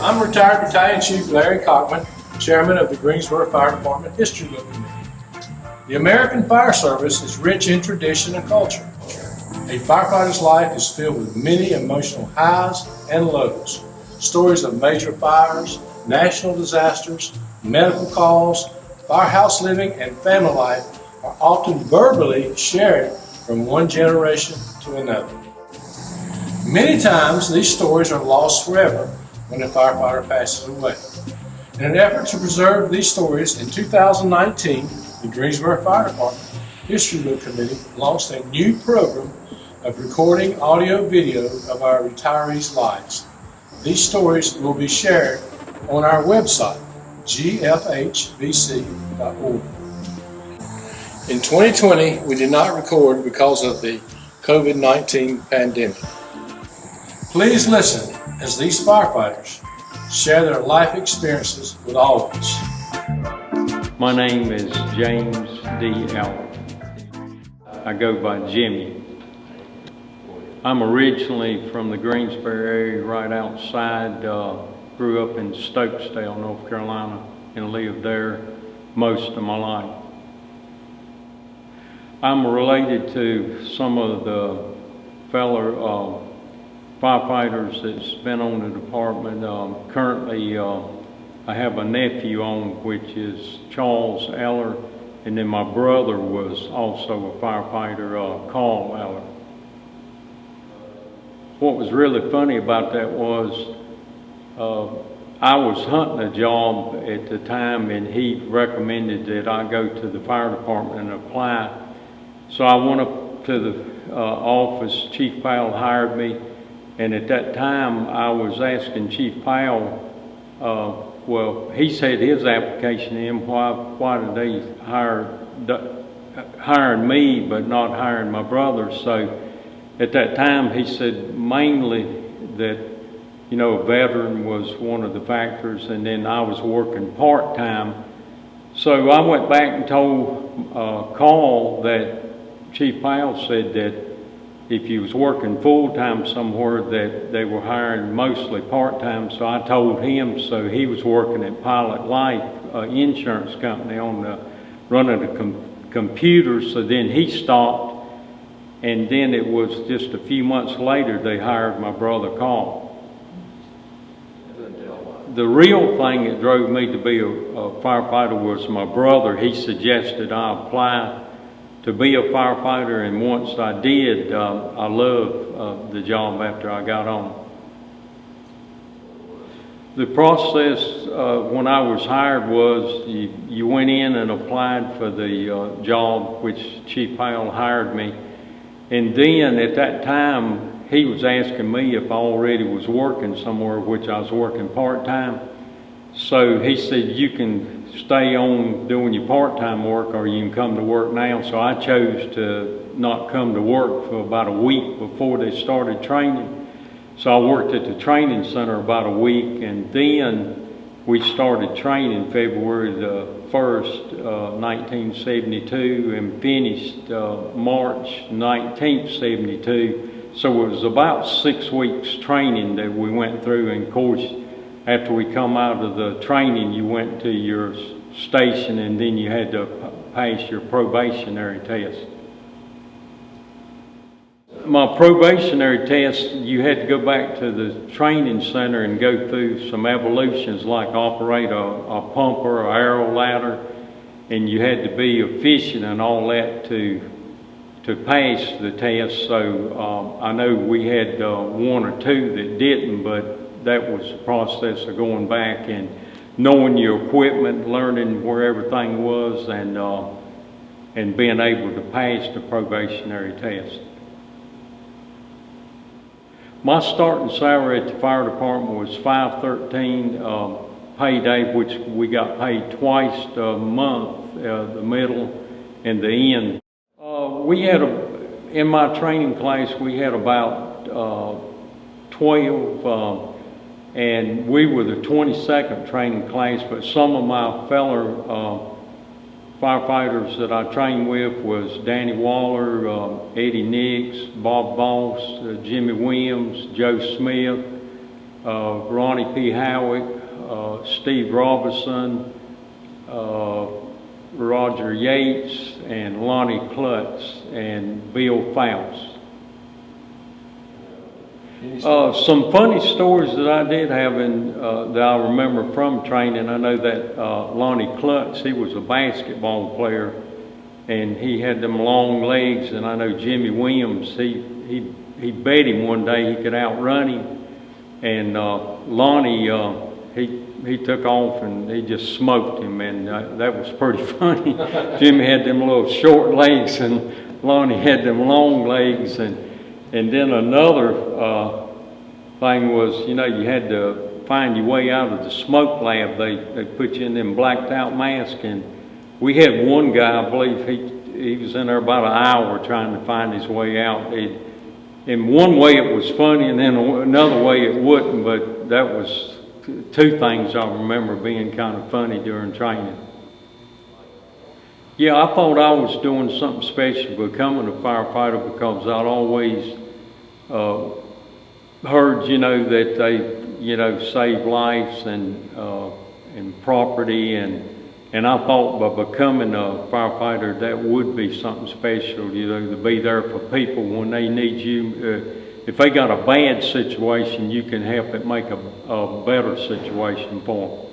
I'm retired Battalion Chief Larry Cockman, Chairman of the Greensboro Fire Department History Book Committee. The American Fire Service is rich in tradition and culture. A firefighter's life is filled with many emotional highs and lows. Stories of major fires, national disasters, medical calls, firehouse living, and family life are often verbally shared from one generation to another. Many times these stories are lost forever when a firefighter passes away. In an effort to preserve these stories, in 2019, the Greensboro Fire Department History Book Committee launched a new program of recording audio-video of our retirees' lives. These stories will be shared on our website, gfhbc.org. In 2020, we did not record because of the COVID-19 pandemic. Please listen as these firefighters share their life experiences with all of us. My name is James D. Eller. I go by Jimmy. I'm originally from the Greensboro area, right outside. Grew up in Stokesdale, North Carolina, and lived there most of my life. I'm related to some of the fellow firefighters that's been on the department. Currently, I have a nephew on, which is Charles Eller, and then my brother was also a firefighter, Carl Eller. What was really funny about that was I was hunting a job at the time, and he recommended that I go to the fire department and apply. So I went up to the office. Chief Powell hired me, and at that time I was asking Chief Powell, well, he said his application in, why did they hiring me but not hiring my brother? So at that time he said mainly that, you know, a veteran was one of the factors, and then I was working part-time. So I went back and told Carl that Chief Powell said that if you was working full-time somewhere that they were hiring mostly part-time. So I told him, so he was working at Pilot Life insurance company on the running the computer. So then he stopped, and then it was just a few months later they hired my brother Carl. The real thing that drove me to be a firefighter was my brother. He suggested I apply to be a firefighter, and once I did, I loved the job after I got on. The process when I was hired was you went in and applied for the job, which Chief Powell hired me, and then at that time he was asking me if I already was working somewhere, which I was working part-time. So he said, you can stay on doing your part-time work or you can come to work now. So I chose to not come to work for about a week before they started training. So I worked at the training center about a week, and then we started training February the 1st, 1972, and finished March 19th, 72. So it was about 6 weeks training that we went through, and of course, after we come out of the training, you went to your station, and then you had to pass your probationary test. My probationary test, you had to go back to the training center and go through some evolutions like operate a pumper, or aero ladder, and you had to be efficient and all that to pass the test. So I know we had one or two that didn't, but that was the process of going back and knowing your equipment, learning where everything was, and being able to pass the probationary test. My starting salary at the fire department was $513 payday, which we got paid twice a month, the middle and the end. We had in my training class, we had about 12, and we were the 22nd training class, but some of my fellow firefighters that I trained with was Danny Waller, Eddie Nix, Bob Boss, Jimmy Williams, Joe Smith, Ronnie P. Howick, Steve Robertson, Roger Yates, and Lonnie Klutz, and Bill Faust. Some funny stories that I did have that I remember from training. I know that Lonnie Klutz, he was a basketball player, and he had them long legs. And I know Jimmy Williams, he bet him one day he could outrun him, and Lonnie he took off and he just smoked him, and that was pretty funny. Jimmy had them little short legs, and Lonnie had them long legs, and then another thing was, you know, you had to find your way out of the smoke lab. They put you in them blacked out masks, and we had one guy, I believe, he was in there about an hour trying to find his way out. In one way it was funny, and then another way it wouldn't, but that was two things I remember being kind of funny during training. Yeah, I thought I was doing something special becoming a firefighter, because I'd always heard, you know, that they, you know, save lives and property, and I thought by becoming a firefighter that would be something special, you know, to be there for people when they need you. If they got a bad situation, you can help it make a better situation for them.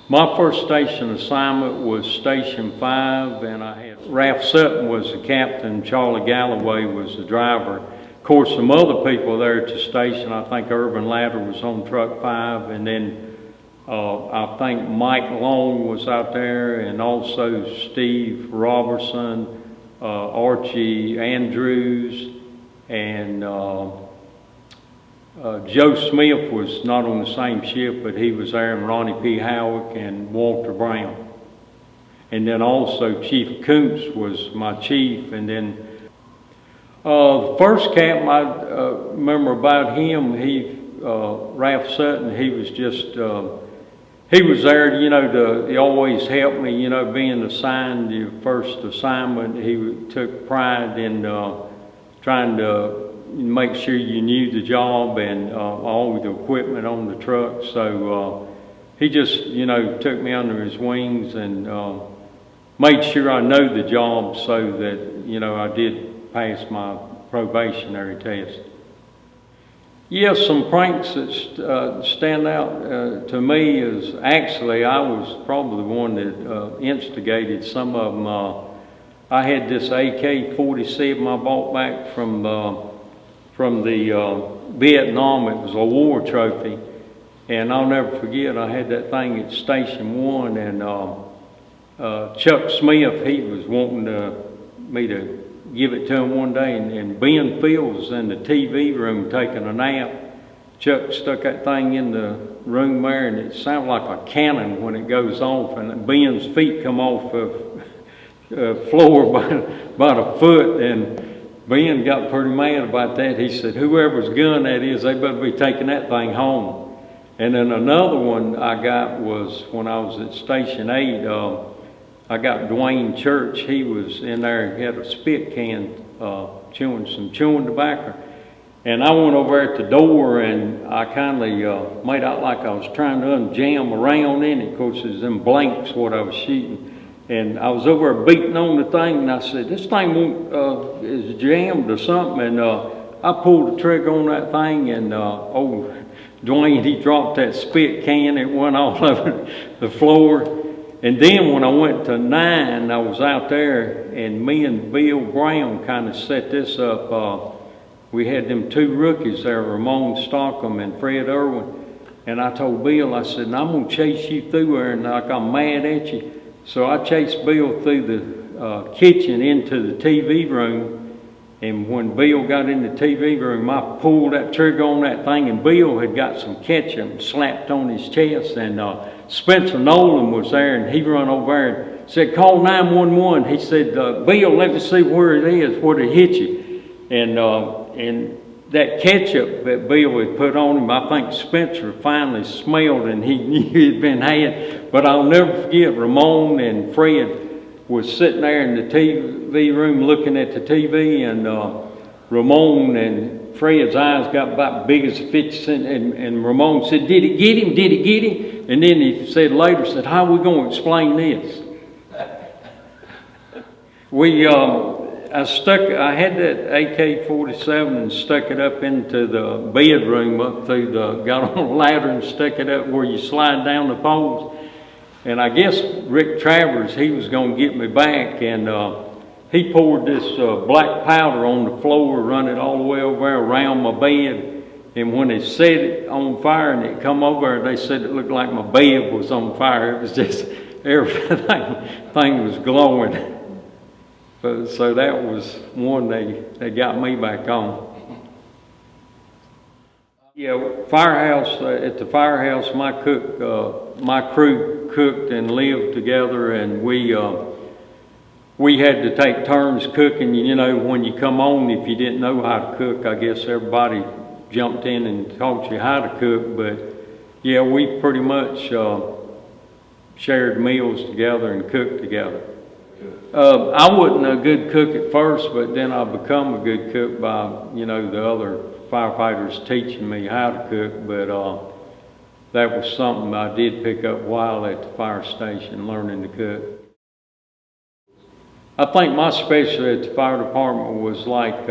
My first station assignment was Station 5, and I had Ralph Sutton was the captain, Charlie Galloway was the driver. Of course, some other people there at the station, I think Urban Ladder was on Truck 5, and then I think Mike Long was out there, and also Steve Robertson, Archie Andrews, and Joe Smith was not on the same ship, but he was there, and Ronnie P. Howick and Walter Brown. And then also Chief Koontz was my chief. And then the first captain I remember about him, Ralph Sutton, he was just, he was there, you know, he always helped me, you know, being assigned the first assignment. He took pride in trying to make sure you knew the job and all the equipment on the truck. So he just, you know, took me under his wings and made sure I know the job, so that, you know, I did pass my probationary test. Yeah, some pranks that stand out to me is, actually I was probably the one that instigated some of them. I had this AK-47 I bought back from the Vietnam. It was a war trophy, and I'll never forget, I had that thing at Station 1, and Chuck Smith, he was wanting me to give it to him one day, and Ben Fields was in the TV room taking a nap. Chuck stuck that thing in the room there, and it sounded like a cannon when it goes off, and Ben's feet come off the floor about a foot, and Ben got pretty mad about that. He said, whoever's gun that is, they better be taking that thing home. And then another one I got was when I was at Station 8, I got Dwayne Church. He was in there, he had a spit can chewing tobacco. And I went over at the door, and I kindly made out like I was trying to unjam around in it. Of course, it was them blanks what I was shooting. And I was over there beating on the thing, and I said, this thing is jammed or something. And I pulled the trigger on that thing, and old Dwayne, he dropped that spit can. It went all over the floor. And then when I went to 9, I was out there, and me and Bill Brown kind of set this up. We had them two rookies there, Ramon Stockham and Fred Irwin. And I told Bill, I said, I'm going to chase you through there, and like I'm mad at you. So I chased Bill through the kitchen into the TV room, and when Bill got in the TV room, I pulled that trigger on that thing, and Bill had got some ketchup slapped on his chest, and Spencer Nolan was there, and he run over there and said, call 911. He said, Bill, let me see where it is, where it hit you. And that ketchup that Bill had put on him, I think Spencer finally smelled, and he knew he'd been had. But I'll never forget, Ramon and Fred was sitting there in the TV room looking at the TV, and Ramon and Fred's eyes got about big as 50 cent, and Ramon said, "Did it get him? Did it get him?" And then he said later, said, "How are we going to explain this?" I had that AK-47 and stuck it up into the bedroom up through got on a ladder and stuck it up where you slide down the poles. And I guess Rick Travers, he was going to get me back, and he poured this black powder on the floor, run it all the way over there around my bed. And when they set it on fire and it come over, they said it looked like my bed was on fire. It was just, everything was glowing. So that was one they got me back on. Yeah, firehouse, at the firehouse, my crew cooked and lived together, and we had to take turns cooking. You know, when you come on, if you didn't know how to cook, I guess everybody jumped in and taught you how to cook. But yeah, we pretty much shared meals together and cooked together. I wasn't a good cook at first, but then I become a good cook by, you know, the other firefighters teaching me how to cook. But that was something I did pick up while at the fire station, learning to cook. I think my specialty at the fire department was like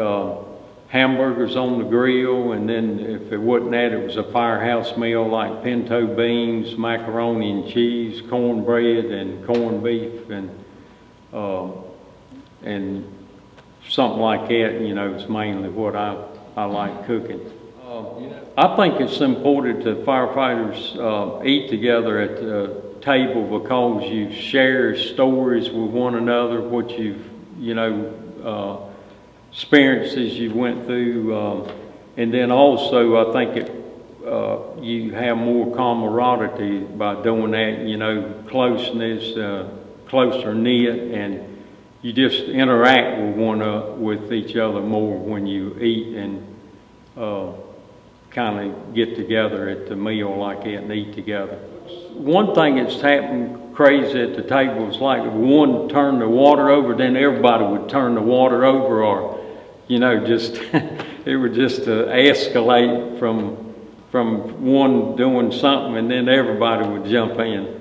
hamburgers on the grill, and then if it wasn't that, it was a firehouse meal like pinto beans, macaroni and cheese, cornbread, and corned beef, and something like that. You know, it's mainly what I like cooking. I think it's important that firefighters eat together at the table because you share stories with one another, what you've, you know, experiences you went through, and then also I think you have more camaraderie by doing that. You know, closeness, closer knit, and you just interact with each other more when you eat and kind of get together at the meal like that and eat together. One thing that's happened crazy at the table is like if one turned the water over, then everybody would turn the water over, or, you know, just it would just escalate from one doing something, and then everybody would jump in.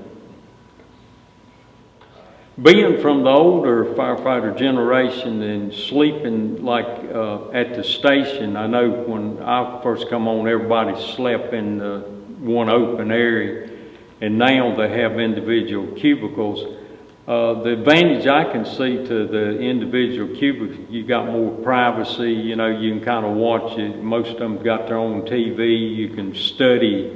Being from the older firefighter generation and sleeping like at the station, I know when I first come on, everybody slept in one open area, and now they have individual cubicles. The advantage I can see to the individual cubicles, you got more privacy. You know, you can kind of watch it. Most of them got their own TV. You can study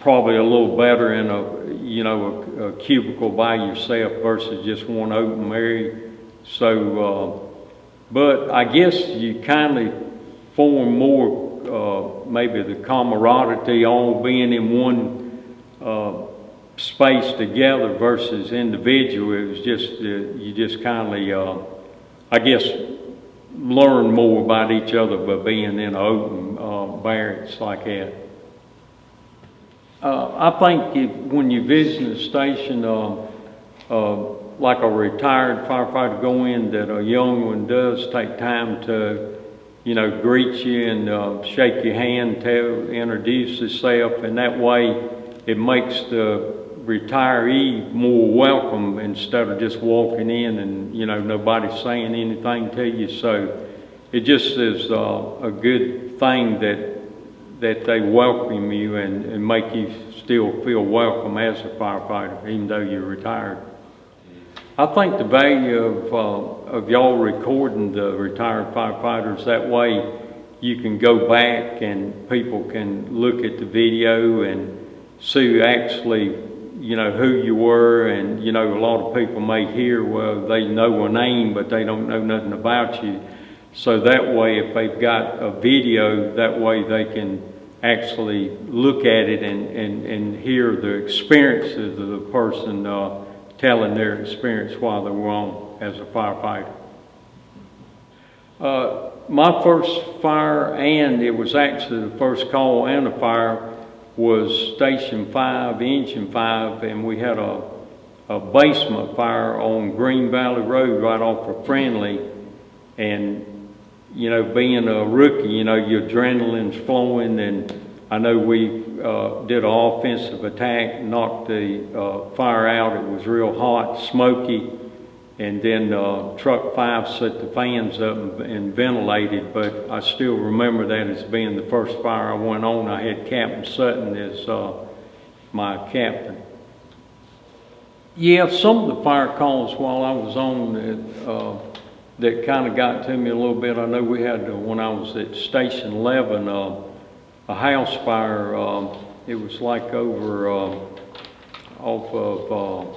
probably a little better in a cubicle by yourself versus just one open area. So, but I guess you kind of form more maybe the camaraderie all being in one space together versus individual. It was just you just kind of I guess learn more about each other by being in an open barracks like that. I think when you visit a station, like a retired firefighter go in, that a young one does take time to, you know, greet you and shake your hand, introduce yourself, and that way it makes the retiree more welcome instead of just walking in and, you know, nobody saying anything to you. So it just is a good thing that they welcome you and make you still feel welcome as a firefighter, even though you're retired. I think the value of y'all recording the retired firefighters, that way you can go back and people can look at the video and see actually, you know, who you were. And, you know, a lot of people may hear, well, they know a name, but they don't know nothing about you. So that way, if they've got a video, that way they can actually look at it and hear the experiences of the person telling their experience while they were on as a firefighter. My first fire, and it was actually the first call and a fire, was Station 5, Engine 5, and we had a basement fire on Green Valley Road right off of Friendly, and you know, being a rookie, you know, your adrenaline's flowing, and I know we did an offensive attack, knocked the fire out. It was real hot, smoky, and then Truck 5 set the fans up and ventilated, but I still remember that as being the first fire I went on. I had Captain Sutton as my captain. Yeah, some of the fire calls while I was on that kind of got to me a little bit. I know we had, when I was at Station 11, a house fire. It was like over off of,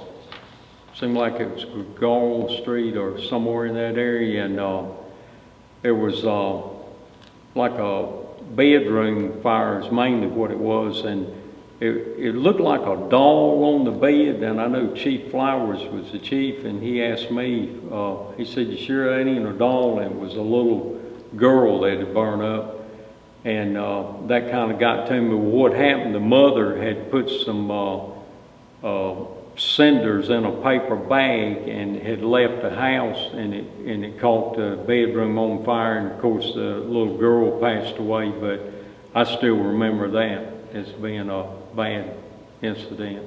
seemed like it was Garl Street or somewhere in that area, and there was like a bedroom fire is mainly what it was, and it looked like a doll on the bed. And I know Chief Flowers was the chief, and he asked me, he said, "You sure that ain't a doll?" And it was a little girl that had burned up. And that kind of got to me. What happened, the mother had put some cinders in a paper bag and had left the house, and it caught the bedroom on fire, and of course the little girl passed away, but I still remember that as being a bad incident.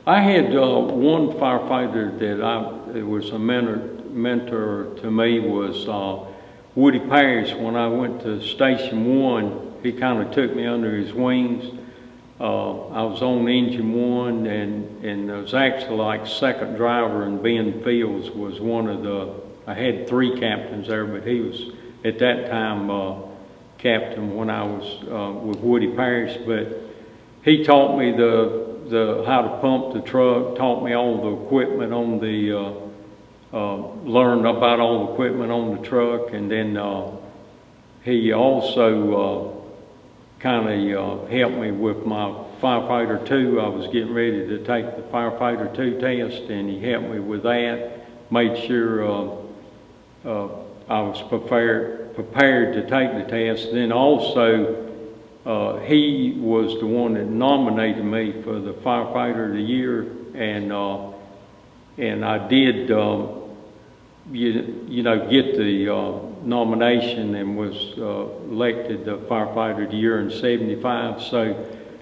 I had one firefighter that it was a mentor to me was Woody Parrish. When I went to Station 1, he kind of took me under his wings. I was on Engine 1, and I was actually like second driver, and Ben Fields was one of I had 3 captains there, but he was at that time captain when I was with Woody Parrish. But he taught me how to pump the truck, taught me all the equipment on learned about all the equipment on the truck, and then he also kind of helped me with my Firefighter 2. I was getting ready to take the Firefighter 2 test, and he helped me with that, made sure I was prepared to take the test. Then also he was the one that nominated me for the Firefighter of the Year, and I did you know, get the nomination and was elected the Firefighter of the Year in '75. So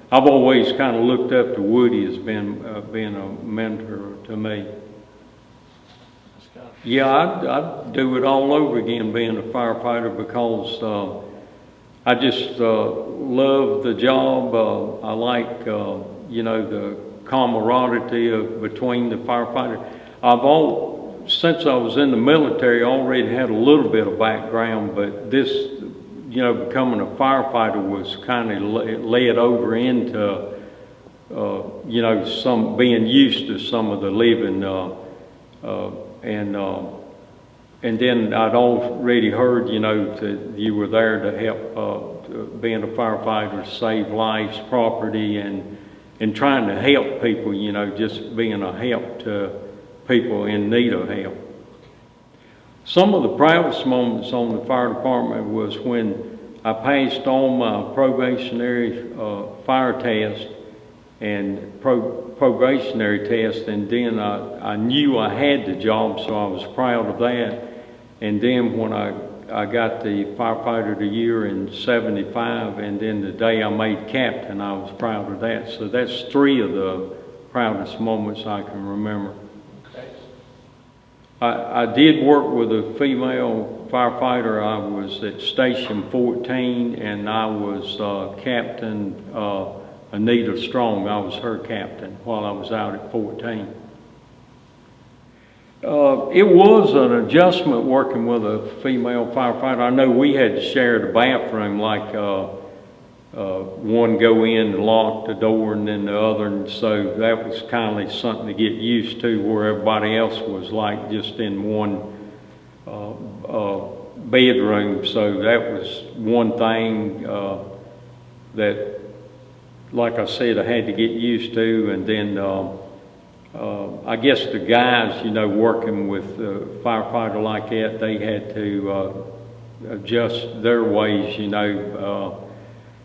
I've always kind of looked up to Woody as being a mentor to me. Yeah, I'd do it all over again being a firefighter, because I just love the job. I like you know, the camaraderie between the firefighters. Since I was in the military, I already had a little bit of background, but this, you know, becoming a firefighter was kind of led over into, you know, being used to some of the living, and then I'd already heard, you know, that you were there to help, being a firefighter, save lives, property, and trying to help people, you know, just being a help to people in need of help. Some of the proudest moments on the fire department was when I passed all my probationary fire test and probationary test, and then I knew I had the job, so I was proud of that. And then when I got the Firefighter of the Year in '75, and then the day I made captain, I was proud of that. So that's 3 of the proudest moments I can remember. I did work with a female firefighter. I was at Station 14, and I was Captain Anita Strong. I was her captain while I was out at 14. It was an adjustment working with a female firefighter. I know we had to share the bathroom, like one go in and lock the door and then the other, and so that was kind of something to get used to, where everybody else was like just in one bedroom. So that was one thing that, like I said, I had to get used to. And then I guess the guys, you know, working with a firefighter like that, they had to adjust their ways, you know.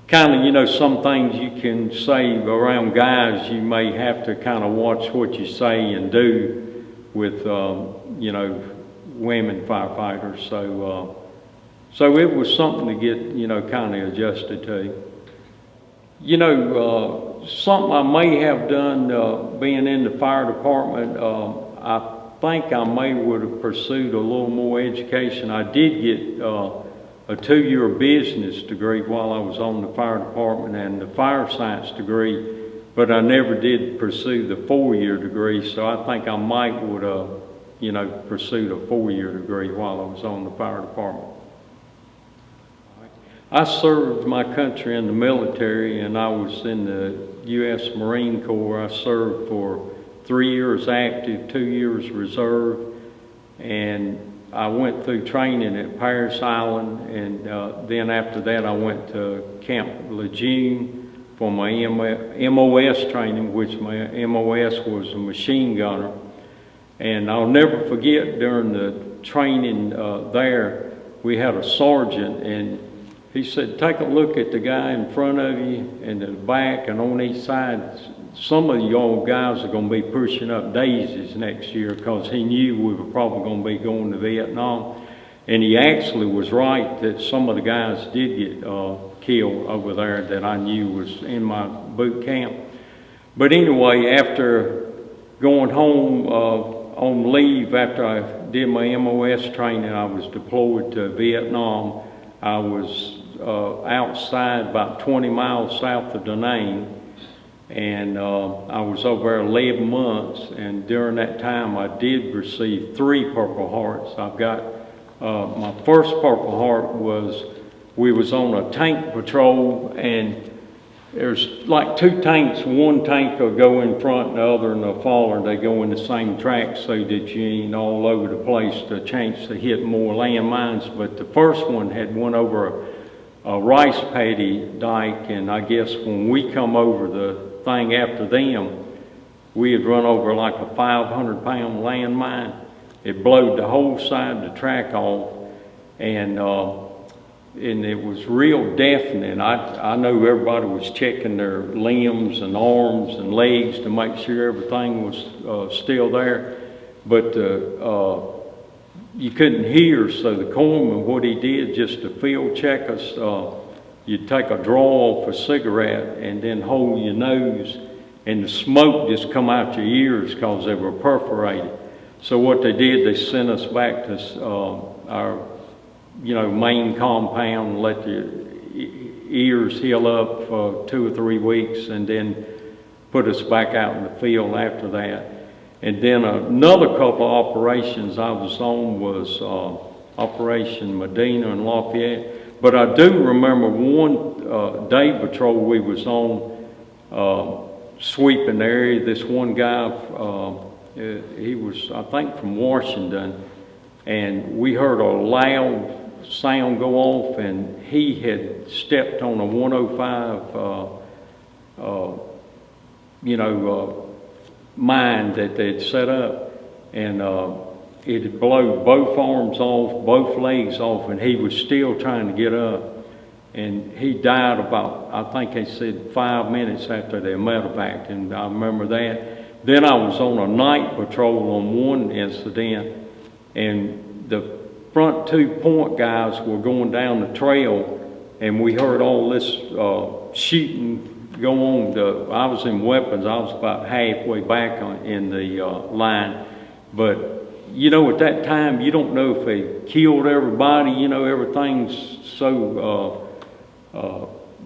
Kind of, you know, some things you can say around guys, you may have to kind of watch what you say and do with, you know, women firefighters. So it was something to get, kind of adjusted to. Something I may have done being in the fire department, I think I may would have pursued a little more education. I did get a 2-year business degree while I was on the fire department and the fire science degree, but I never did pursue the 4-year degree, so I think I might would have, pursued a 4-year degree while I was on the fire department. I served my country in the military, and I was in the U.S. Marine Corps. I served for 3 years active, 2 years reserve, and I went through training at Paris Island, and then after that I went to Camp Lejeune for my MOS training, which my MOS was a machine gunner. And I'll never forget, during the training there, we had a sergeant, and he said, take a look at the guy in front of you and the back and on each side. Some of y'all guys are going to be pushing up daisies next year, because he knew we were probably going to be going to Vietnam. And he actually was right that some of the guys did get killed over there that I knew was in my boot camp. But anyway, after going home on leave, after I did my MOS training, I was deployed to Vietnam. I was outside about 20 miles south of Da Nang, and I was over there 11 months, and during that time I did receive 3 Purple Hearts. I've got, my first Purple Heart was, we was on a tank patrol, and there's like 2 tanks. One tank will go in front and the other in the follower. They go in the same track so that you ain't all over the place, the chance to hit more landmines. But the first one had went over a rice paddy dike, and I guess when we come over the thing after them, we had run over like a 500-pound landmine. It blowed the whole side of the track off, and it was real deafening. I know everybody was checking their limbs and arms and legs to make sure everything was still there, but you couldn't hear. So the corpsman, what he did just to field check us, you'd take a draw off a cigarette and then hold your nose, and the smoke just come out your ears because they were perforated. So what they did, they sent us back to our main compound, let the ears heal up for 2 or 3 weeks, and then put us back out in the field after that. And then another couple of operations I was on was Operation Medina and Lafayette. But I do remember one day patrol we was on, sweeping the area. This one guy, he was, I think, from Washington, and we heard a loud sound go off, and he had stepped on a 105 mine that they'd set up, and it had blown both arms off, both legs off, and he was still trying to get up. And he died about, I think they said 5 minutes after they medevaced, and I remember that. Then I was on a night patrol on one incident, and the front 2 point guys were going down the trail, and we heard all this shooting go on. I was in weapons. I was about halfway back in the line, but at that time you don't know if they killed everybody. Everything's so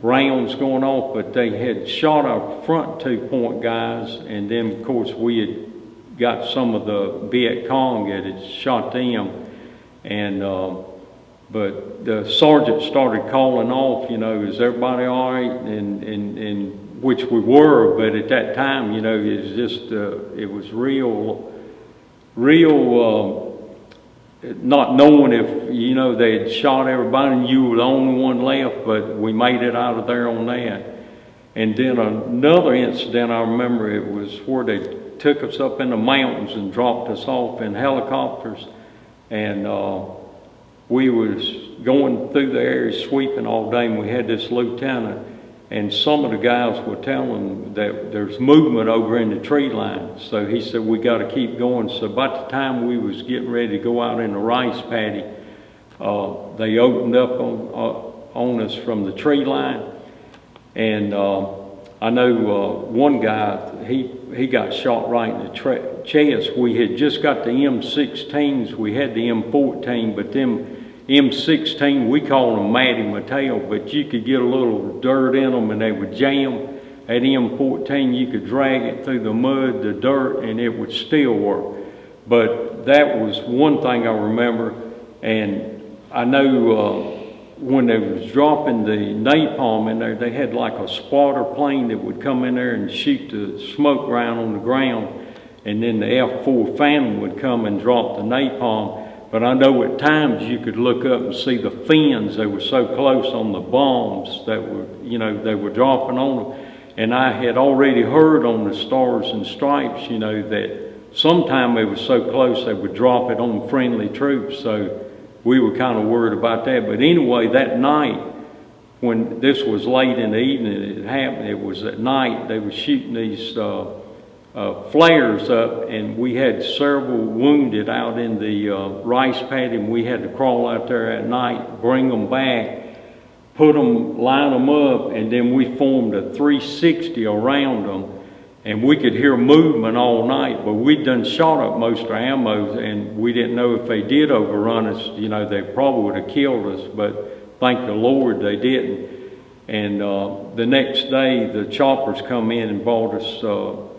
rounds going off, but they had shot our front 2 point guys, and then of course we had got some of the Viet Cong that had shot them, and but the sergeant started calling off, is everybody all right? And which we were, but at that time, it was just, it was real, not knowing if, they had shot everybody and you were the only one left, but we made it out of there on that. And then another incident I remember, it was where they took us up in the mountains and dropped us off in helicopters, and we was going through the area sweeping all day, and we had this lieutenant, and some of the guys were telling that there's movement over in the tree line. So he said, we got to keep going. So by the time we was getting ready to go out in the rice paddy, they opened up on us from the tree line. And I know one guy, he got shot right in the chest. We had just got the M16s, we had the M14, but them M16, we call them Matty Mateo, but you could get a little dirt in them and they would jam. At M14, you could drag it through the mud, the dirt, and it would still work. But that was one thing I remember. And I know when they was dropping the napalm in there, they had like a spotter plane that would come in there and shoot the smoke around on the ground. And then the F-4 Phantom would come and drop the napalm. But I know at times you could look up and see the fins. They were so close on the bombs that were, you know, they were dropping on them. And I had already heard on the Stars and Stripes, you know, that sometime they were so close they would drop it on friendly troops. So we were kind of worried about that. But anyway, that night, when this was late in the evening, it happened, it was at night, they were shooting these flares up, and we had several wounded out in the rice paddy, and we had to crawl out there at night, bring them back, line them up, and then we formed a 360 around them, and we could hear movement all night. But we'd done shot up most of our ammo, and we didn't know if they did overrun us, you know, they probably would have killed us, but thank the Lord they didn't. And the next day, the choppers come in and brought us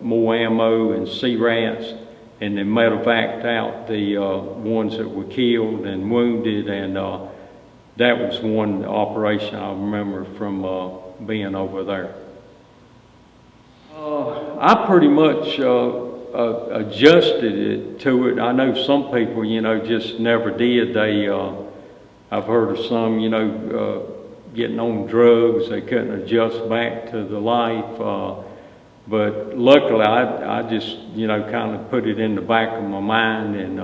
more ammo and C-rats, and they medevaced out the ones that were killed and wounded, and that was one operation I remember from being over there. I pretty much adjusted to it. I know some people, you know, just never did. I've heard of some, you know, getting on drugs, they couldn't adjust back to the life. But luckily, I just, you know, kind of put it in the back of my mind and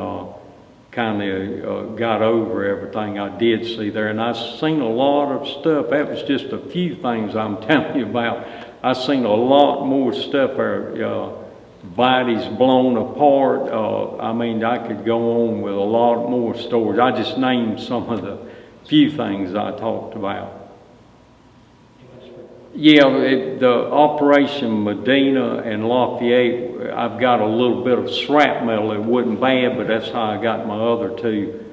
kind of got over everything I did see there. And I've seen a lot of stuff. That was just a few things I'm telling you about. I've seen a lot more stuff there. Bodies blown apart. I mean, I could go on with a lot more stories. I just named some of the few things I talked about. Yeah, the Operation Medina and Lafayette, I've got a little bit of shrapnel. It wasn't bad, but that's how I got my other two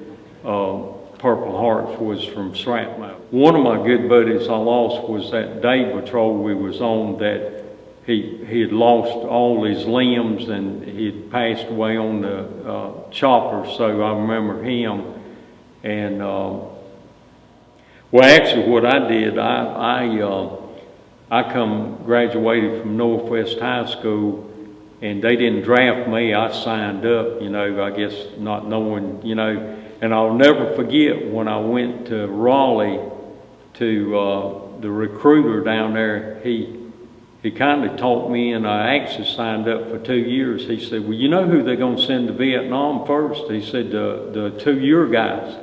Purple Hearts, was from shrapnel. One of my good buddies I lost was that day patrol we was on, that he had lost all his limbs and he had passed away on the chopper, so I remember him. And well, actually what I did, I graduated from Northwest High School, and they didn't draft me. I signed up, you know, I guess not knowing, you know. And I'll never forget when I went to Raleigh to the recruiter down there, he kind of talked me, and I actually signed up for 2 years. He said, well, you know who they're going to send to Vietnam first? He said, the 2-year guys.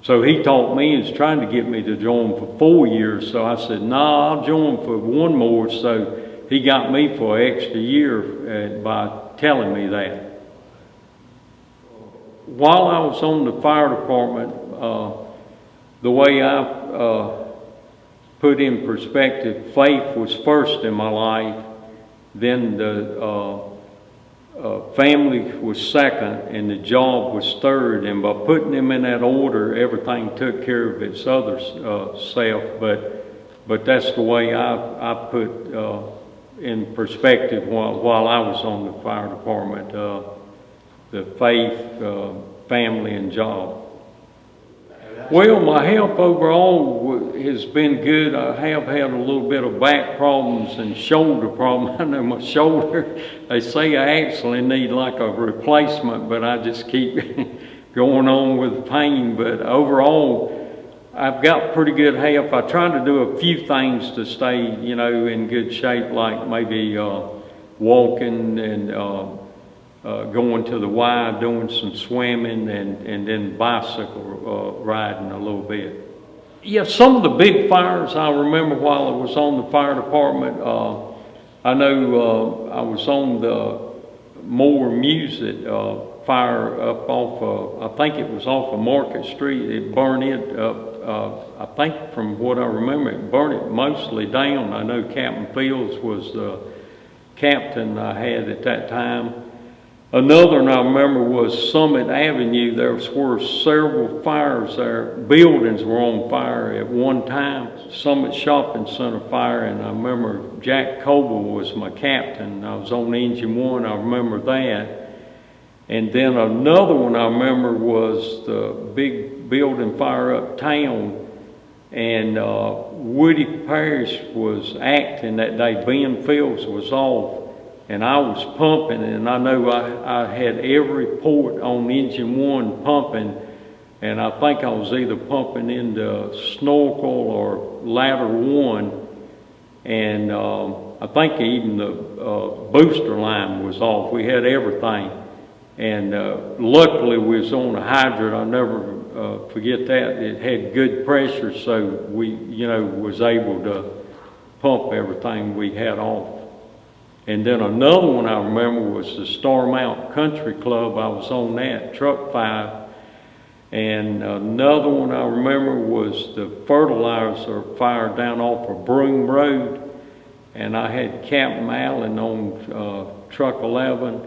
So he taught me and was trying to get me to join for 4 years. So I said, no, I'll join for one more. So he got me for an extra year by telling me that. While I was on the fire department, the way I put in perspective, faith was first in my life, then the family was second, and the job was third. And by putting them in that order, everything took care of its other self. But that's the way I put in perspective while I was on the fire department, the faith, family, and job. Well, my health overall has been good. I have had a little bit of back problems and shoulder problems. I know my shoulder, they say I actually need like a replacement, but I just keep going on with pain. But overall, I've got pretty good health. I try to do a few things to stay, you know, in good shape, like maybe walking and going to the Y, doing some swimming, and then bicycle riding a little bit. Yeah, some of the big fires I remember while I was on the fire department. I know I was on the Moore Music fire up off of, I think it was off of Market Street. It burned it up. I think from what I remember, it burned it mostly down. I know Captain Fields was the captain I had at that time. Another one I remember was Summit Avenue. There were several fires there. Buildings were on fire at one time. Summit Shopping Center fire, and I remember Jack Coble was my captain. I was on Engine 1, I remember that. And then another one I remember was the big building fire uptown, and Woody Parrish was acting that day. Ben Fields was off. And I was pumping, and I know I had every port on Engine 1 pumping, and I think I was either pumping into Snorkel or Ladder 1, and I think even the booster line was off. We had everything, and luckily we was on a hydrant. I never forget that. It had good pressure, so we, was able to pump everything we had off. And then another one I remember was the Starmount Country Club. I was on that, Truck 5. And another one I remember was the fertilizer fire down off of Broome Road. And I had Captain Allen on Truck 11.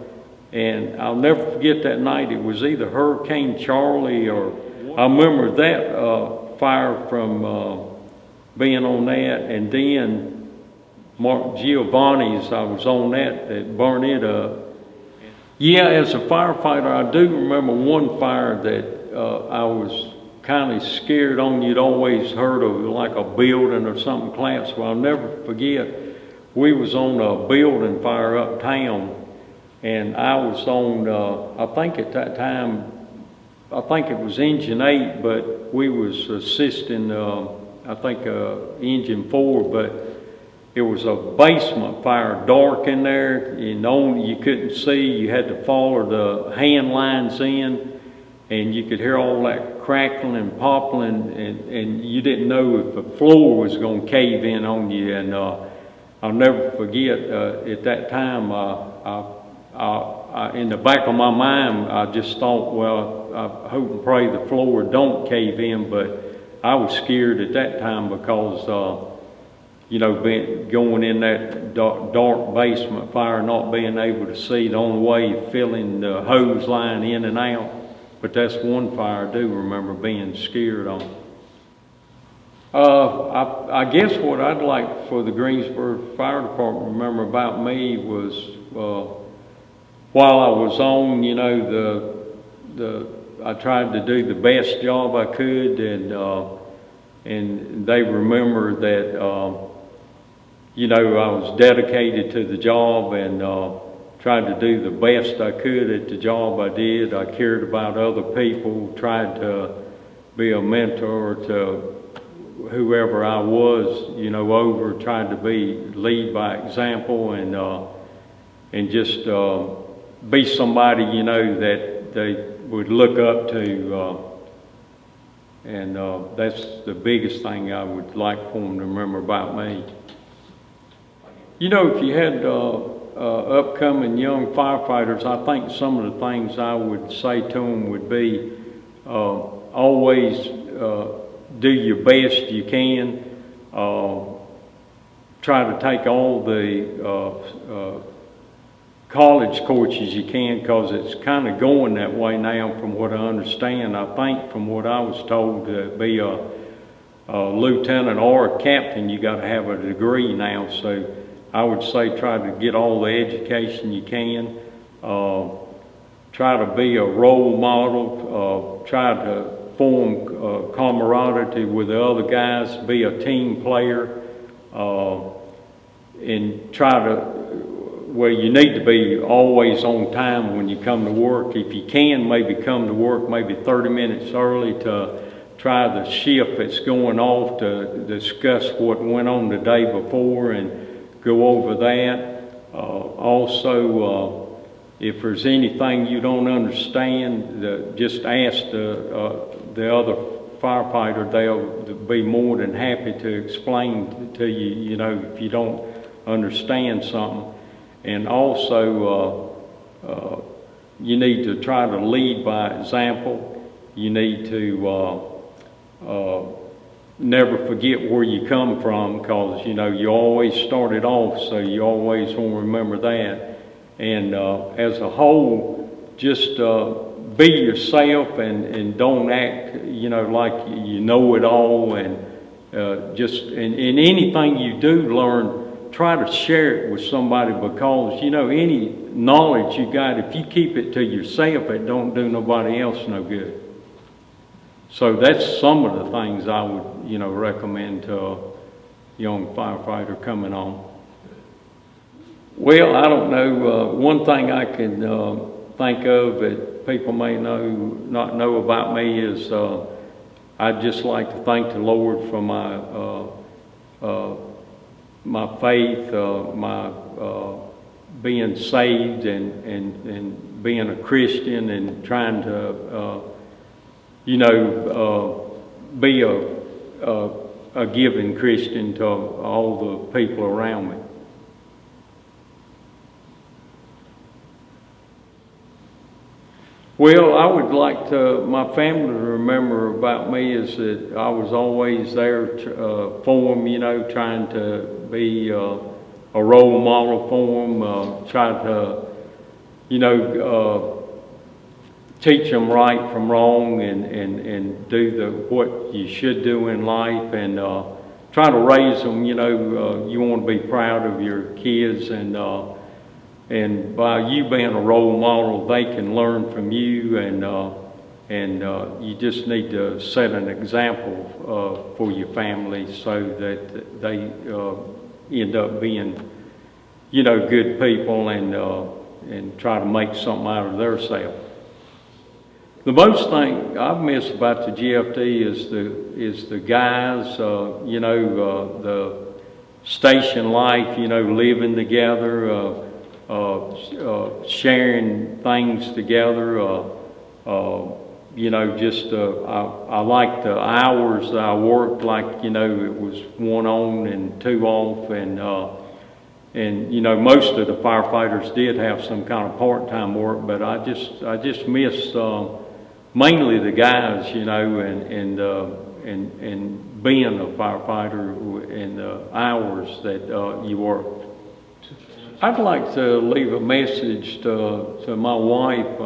And I'll never forget that night. It was either Hurricane Charlie or, I remember that fire from being on that. And then Mark Giovanni's, I was on that burned it up. Yeah, as a firefighter, I do remember one fire that I was kind of scared on. You'd always heard of like a building or something collapsed. Well, I'll never forget, we was on a building fire uptown, and I was on, I think at that time, I think it was Engine 8, but we was assisting, I think Engine 4, but it was a basement fire, dark in there, you couldn't see, you had to follow the hand lines in, and you could hear all that crackling and popping, and you didn't know if the floor was going to cave in on you. And I'll never forget, at that time, in the back of my mind, I just thought, well, I hope and pray the floor don't cave in, but I was scared at that time because going in that dark basement fire, not being able to see, the only way filling the hose line in and out. But that's one fire I do remember being scared on. I guess what I'd like for the Greensboro Fire Department to remember about me was while I was on, I tried to do the best job I could, and they remember that. I was dedicated to the job and tried to do the best I could at the job I did. I cared about other people, tried to be a mentor to whoever I was, over, tried to lead by example and just be somebody, that they would look up to. And that's the biggest thing I would like for them to remember about me. If you had upcoming young firefighters, I think some of the things I would say to them would be always do your best you can. Try to take all the college courses you can, because it's kind of going that way now from what I understand. I think from what I was told, to be a lieutenant or a captain, you got to have a degree now. So I would say try to get all the education you can. Try to be a role model. Try to form camaraderie with the other guys. Be a team player. And try to, you need to be always on time when you come to work. If you can, maybe come to work maybe 30 minutes early to try the shift that's going off, to discuss what went on the day before and go over that. Also, if there's anything you don't understand, just ask the other firefighter, they'll be more than happy to explain to you, you know, if you don't understand something. And also, you need to try to lead by example. You need to never forget where you come from, because, you know, you always started off, so you always want to remember that. And as a whole, just be yourself and don't act, you know, like you know it all. And just in anything you do learn, try to share it with somebody, because, you know, any knowledge you got, if you keep it to yourself, it don't do nobody else no good. So that's some of the things I would, you know, recommend to a young firefighter coming on. Well, I don't know. One thing I can think of that people may not know about me is I'd just like to thank the Lord for my faith, my being saved and being a Christian, and trying to you know, be a giving Christian to all the people around me. Well, I would like my family to remember about me is that I was always there for them, you know, trying to be a role model for them, try to, you know, teach them right from wrong, and do what you should do in life, and try to raise them. You know, you want to be proud of your kids, and by you being a role model, they can learn from you, and you just need to set an example for your family, so that they end up being, you know, good people, and try to make something out of themselves. The most thing I've missed about the GFD is the guys, you know, the station life, you know, living together, sharing things together. You know, just I like the hours that I worked, like, you know, it was 1 on and 2 off, and you know, most of the firefighters did have some kind of part-time work, but I just miss mainly the guys, you know, and being a firefighter and the hours that you worked. I'd like to leave a message to my wife.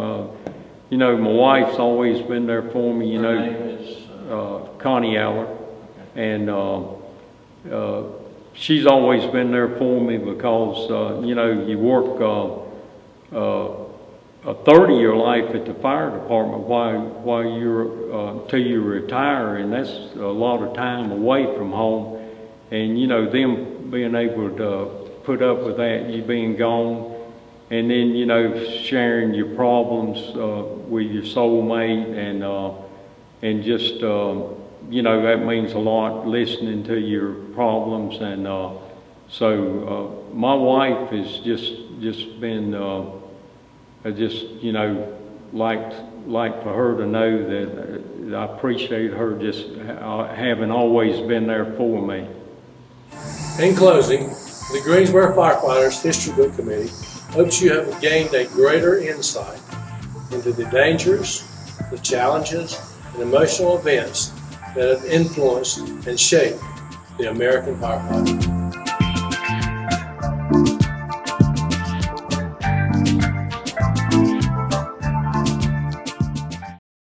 You know, my wife's always been there for me. You know, her name is Connie Eller, and she's always been there for me, because you know, you work a 30-year life at the fire department while you're till you retire, and that's a lot of time away from home. And you know, them being able to put up with that, you being gone, and then, you know, sharing your problems with your soulmate, and just you know, that means a lot, listening to your problems. And so my wife has just been I just, you know, like for her to know that I appreciate her just having always been there for me. In closing, the Greensboro Firefighters History Book Committee hopes you have gained a greater insight into the dangers, the challenges, and emotional events that have influenced and shaped the American firefighter.